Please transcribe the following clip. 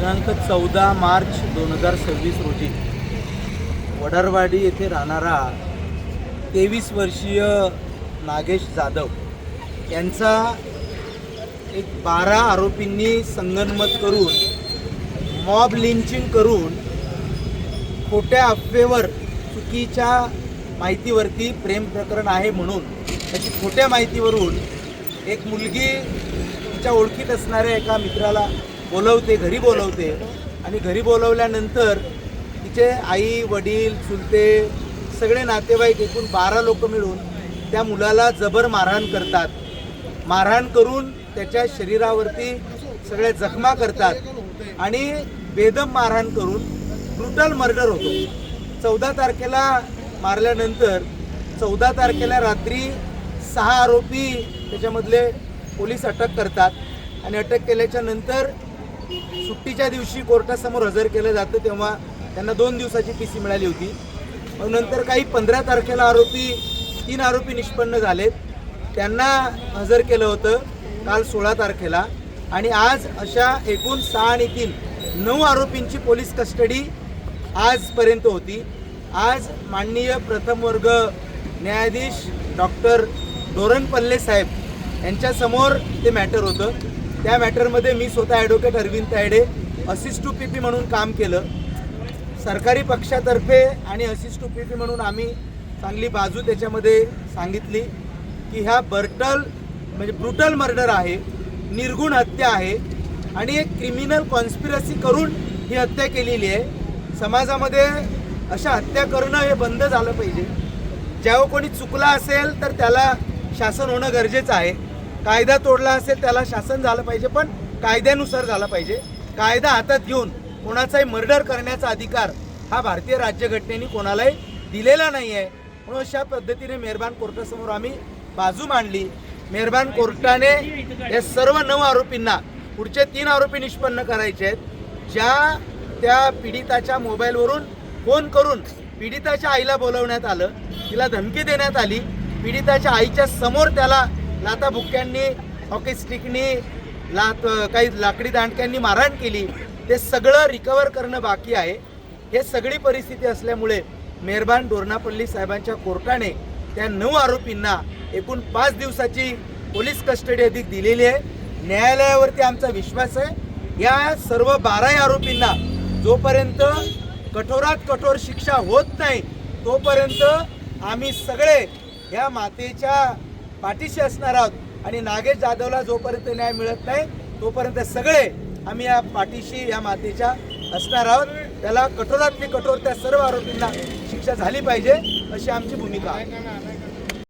दिनांक 14 मार्च 2026 रोजी वडारवाडी येथे राहणारा 23 वर्षीय नागेश जाधव यांचा एक 12 आरोपींनी संगनमत करून मॉब लिंचिंग करून खोट्या अफवेवर चुकीच्या माहितीवरती प्रेम प्रकरण आहे म्हणून त्याची खोट्या माहितीवरून एक मुलगी तिच्या ओळखीत असणाऱ्या एका मित्राला बोलवते, घरी बोलवते आणि घरी बोलवल्यानंतर तिचे आई वडील चुलते सगळे नातेवाईक एकूण 12 लोक मिळून त्या मुलाला जबर मारहाण करतात. मारहाण करून त्याच्या शरीरावरती सगळ्या जखमा करतात आणि बेदम मारहाण करून ब्रुटल मर्डर होतो. 14 तारखेला मारल्यानंतर 14 तारखेला रात्री 6 आरोपी त्याच्यामधले पोलीस अटक करतात आणि अटक केल्याच्या नंतर सुट्टीच्या दिवशी कोर्टासमोर हजर केलं जातं. तेव्हा त्यांना 2 दिवसाची PC मिळाली होती. मग नंतर काही 15 तारखेला 3 आरोपी निष्पन्न झालेत, त्यांना हजर केलं होतं काल 16 तारखेला आणि आज अशा एकूण 6 आणि 3 9 आरोपींची पोलीस कस्टडी आजपर्यंत होती. आज माननीय प्रथम वर्ग न्यायाधीश डॉक्टर डोरनपल्ले साहेब यांच्यासमोर ते मॅटर होतं. त्या मॅटरमध्ये मी स्वतः advocate Arvind Tayade assist to PP म्हणून काम केलं. सरकारी पक्षातर्फे आणि असिस्ट टू PP म्हणून आम्ही चांगली बाजू त्याच्यामध्ये सांगितली की ह्या ब्रुटल मर्डर आहे, निर्गुण हत्या आहे आणि एक क्रिमिनल कॉन्स्पिरसी करून ही हत्या केलेली आहे. समाजामध्ये अशा हत्या करणं हे बंद झालं पाहिजे. जेव्हा कोणी चुकला असेल तर त्याला शासन होणं गरजेचं आहे. कायदा तोडला असेल त्याला शासन झालं पाहिजे, पण कायद्यानुसार झालं पाहिजे. कायदा हातात घेऊन कोणाचाही मर्डर करण्याचा अधिकार हा भारतीय राज्यघटनेने कोणालाही दिलेला नाही आहे. म्हणून अशा पद्धतीने मेहरबान कोर्टासमोर आम्ही बाजू मांडली. मेहरबान कोर्टाने या सर्व 9 आरोपींना पुढचे 3 आरोपी निष्पन्न करायचे आहेत. ज्या त्या पीडिताच्या मोबाईलवरून फोन करून पीडिताच्या आईला बोलवण्यात आलं, तिला धमकी देण्यात आली, पीडिताच्या आईच्या समोर त्याला लाथाबुक्क्यांनी, हॉकी स्टिकनी, काही लाकडी दांडक्यांनी मारहाण केली, ते सगळं रिकवर करणं बाकी आहे. हे सगळी परिस्थिती असल्यामुळे मेहरबान डोरनापल्ली साहेबांच्या कोर्टाने त्या 9 आरोपींना एकूण 5 दिवसाची पोलीस कस्टडी अधिक दिलेली आहे. न्यायालयावरती आमचा विश्वास आहे. या सर्व 12 आरोपींना जोपर्यंत कठोरात कठोर शिक्षा होत नाही तोपर्यंत आम्ही सगळे या मातेच्या पाठीशी असणार आहोत आणि नागेश जाधवला जोपर्यंत न्याय मिळत नाही तोपर्यंत सगळे आम्ही या पाठीशी या मातेच्या असणार आहोत. त्याला कठोरातली कठोर त्या सर्व आरोपींना शिक्षा झाली पाहिजे अशी आमची भूमिका आहे.